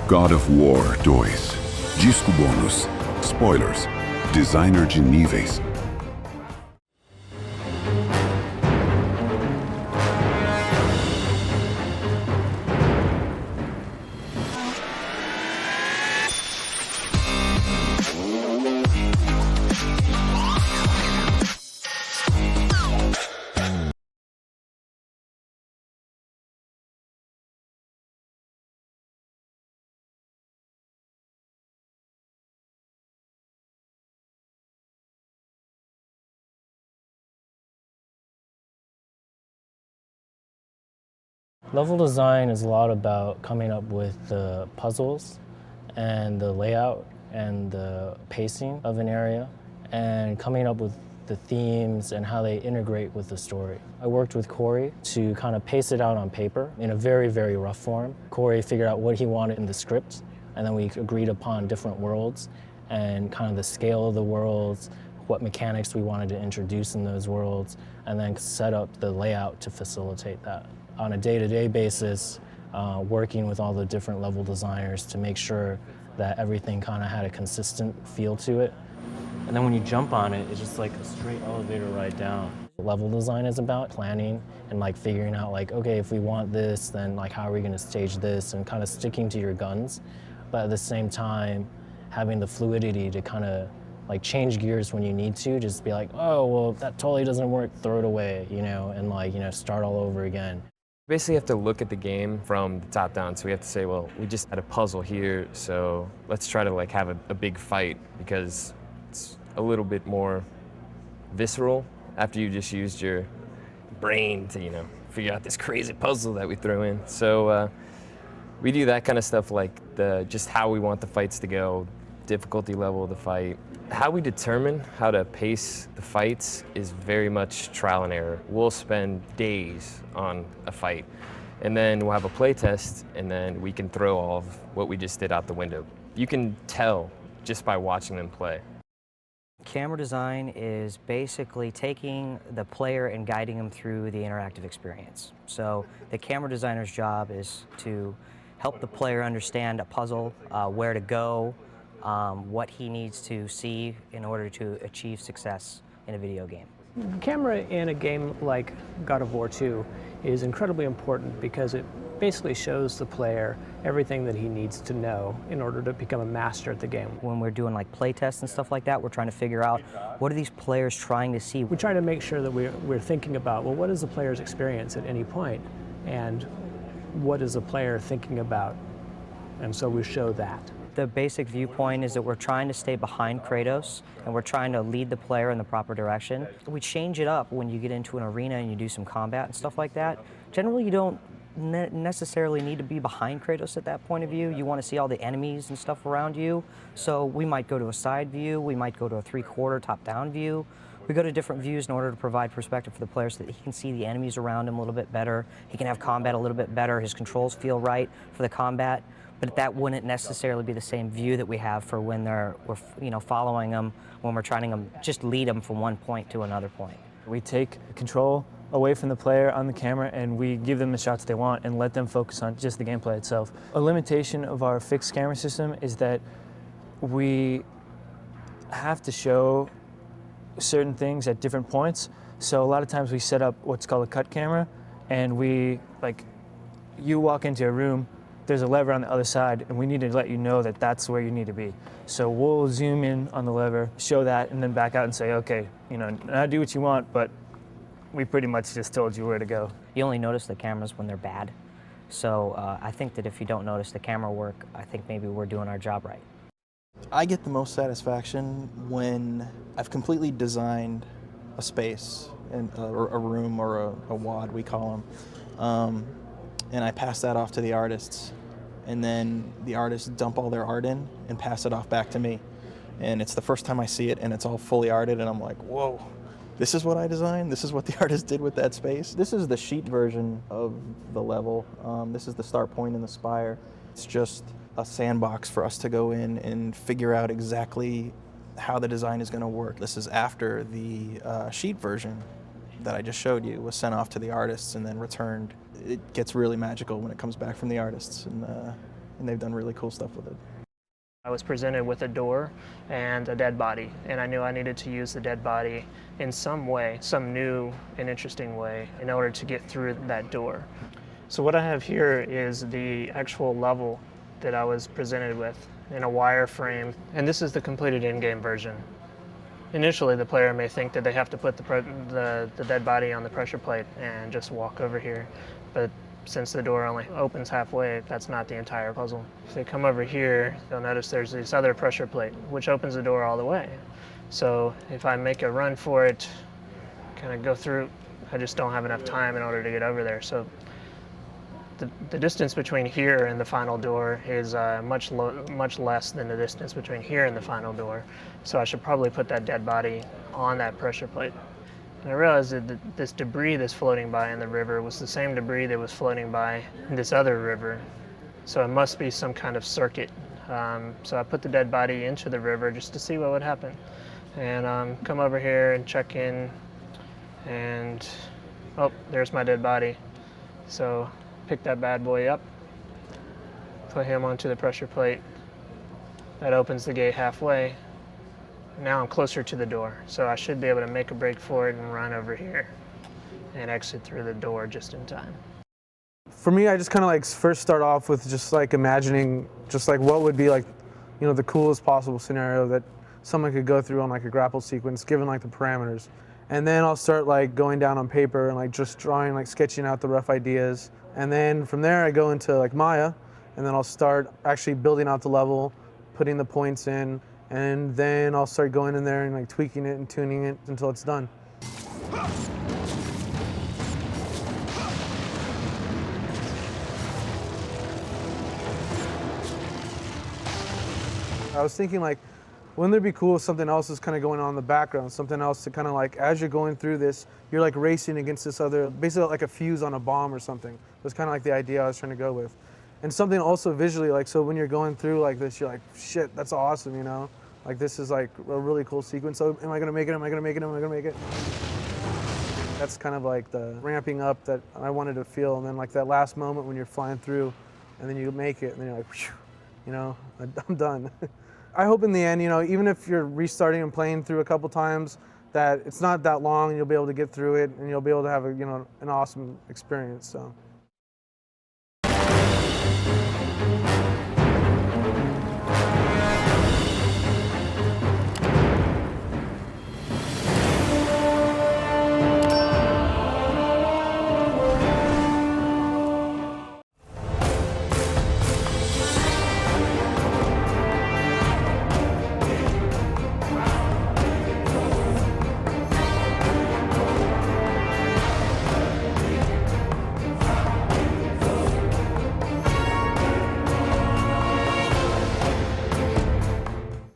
God of War 2, disco bônus, spoilers, designer de níveis. Level design is a lot about coming up with the puzzles and the layout and the pacing of an area and coming up with the themes and how they integrate with the story. I worked with Corey to kind of pace it out on paper in a very, very rough form. Corey figured out what he wanted in the script, and then we agreed upon different worlds and kind of the scale of the worlds, what mechanics we wanted to introduce in those worlds, and then set up the layout to facilitate that. On a day-to-day basis, working with all the different level designers to make sure that everything kind of had a consistent feel to it. And then when you jump on it, it's just like a straight elevator ride down. Level design is about planning and like figuring out like, okay, if we want this, then like how are we gonna stage this, and kind of sticking to your guns, but at the same time, having the fluidity to kind of like change gears when you need to, just be like, oh, well, that totally doesn't work, throw it away, you know, and like, you know, start all over again. Basically have to look at the game from the top down. So we have to say, well, we just had a puzzle here, so let's try to like have a big fight, because it's a little bit more visceral after you just used your brain to, you know, figure out this crazy puzzle that we throw in. So we do that kind of stuff, like just how we want the fights to go, difficulty level of the fight. How we determine how to pace the fights is very much trial and error. We'll spend days on a fight, and then we'll have a play test, and then we can throw all of what we just did out the window. You can tell just by watching them play. Camera design is basically taking the player and guiding them through the interactive experience. So the camera designer's job is to help the player understand a puzzle, where to go, what he needs to see in order to achieve success in a video game. The camera in a game like God of War 2 is incredibly important because it basically shows the player everything that he needs to know in order to become a master at the game. When we're doing like play tests and stuff like that, we're trying to figure out what are these players trying to see. We try to make sure that we're thinking about, well, what is the player's experience at any point, and what is the player thinking about, and so we show that. The basic viewpoint is that we're trying to stay behind Kratos, and we're trying to lead the player in the proper direction. We change it up when you get into an arena and you do some combat and stuff like that. Generally, you don't necessarily need to be behind Kratos at that point of view. You want to see all the enemies and stuff around you. So we might go to a side view, we might go to a 3/4 top-down view. We go to different views in order to provide perspective for the player so that he can see the enemies around him a little bit better. He can have combat a little bit better. His controls feel right for the combat. But that wouldn't necessarily be the same view that we have for when we're you know, following them, when we're trying to just lead them from one point to another point. We take control away from the player on the camera, and we give them the shots they want and let them focus on just the gameplay itself. A limitation of our fixed camera system is that we have to show certain things at different points. So a lot of times we set up what's called a cut camera, and you walk into a room, there's a lever on the other side, and we need to let you know that that's where you need to be. So we'll zoom in on the lever, show that, and then back out and say, okay, you know, now do what you want, but we pretty much just told you where to go. You only notice the cameras when they're bad. So I think that if you don't notice the camera work, I think maybe we're doing our job right. I get the most satisfaction when I've completely designed a space, or a room, or a WAD, we call them, and I pass that off to the artists. And then the artists dump all their art in and pass it off back to me. And it's the first time I see it, and it's all fully arted, and I'm like, whoa, this is what I designed? This is what the artist did with that space? This is the sheet version of the level. This is the start point and the spire. It's just a sandbox for us to go in and figure out exactly how the design is gonna work. This is after the sheet version that I just showed you was sent off to the artists and then returned. It gets really magical when it comes back from the artists, and and they've done really cool stuff with it. I was presented with a door and a dead body, and I knew I needed to use the dead body in some way, some new and interesting way, in order to get through that door. So what I have here is the actual level that I was presented with in a wireframe, and this is the completed in-game version. Initially, the player may think that they have to put the dead body on the pressure plate and just walk over here, but since the door only opens halfway, that's not the entire puzzle. If they come over here, you'll notice there's this other pressure plate, which opens the door all the way. So if I make a run for it, kind of go through, I just don't have enough time in order to get over there. So the distance between here and the final door is much less than the distance between here and the final door. So I should probably put that dead body on that pressure plate. And I realized that this debris that's floating by in the river was the same debris that was floating by in this other river. So it must be some kind of circuit. So I put the dead body into the river just to see what would happen. And come over here and check in, and oh, there's my dead body. So pick that bad boy up, put him onto the pressure plate. That opens the gate halfway. Now I'm closer to the door, so I should be able to make a break for it and run over here and exit through the door just in time. For me, I just kind of like first start off with just like imagining just like what would be like, you know, the coolest possible scenario that someone could go through on like a grapple sequence, given like the parameters. And then I'll start like going down on paper and like just drawing, like sketching out the rough ideas. And then from there I go into like Maya, and then I'll start actually building out the level, putting the points in, and then I'll start going in there and like tweaking it and tuning it until it's done. I was thinking like, wouldn't it be cool if something else is kind of going on in the background, something else to kind of like, as you're going through this, you're like racing against this other, basically like a fuse on a bomb or something. That's kind of like the idea I was trying to go with. And something also visually, like, so when you're going through like this, you're like, shit, that's awesome, you know? Like this is like a really cool sequence. So am I gonna make it? Am I gonna make it? Am I gonna make it? That's kind of like the ramping up that I wanted to feel. And then like that last moment when you're flying through and then you make it and then you're like, whew, you know, I'm done. I hope in the end, you know, even if you're restarting and playing through a couple times, that it's not that long and you'll be able to get through it and you'll be able to have a, you know, an awesome experience. So.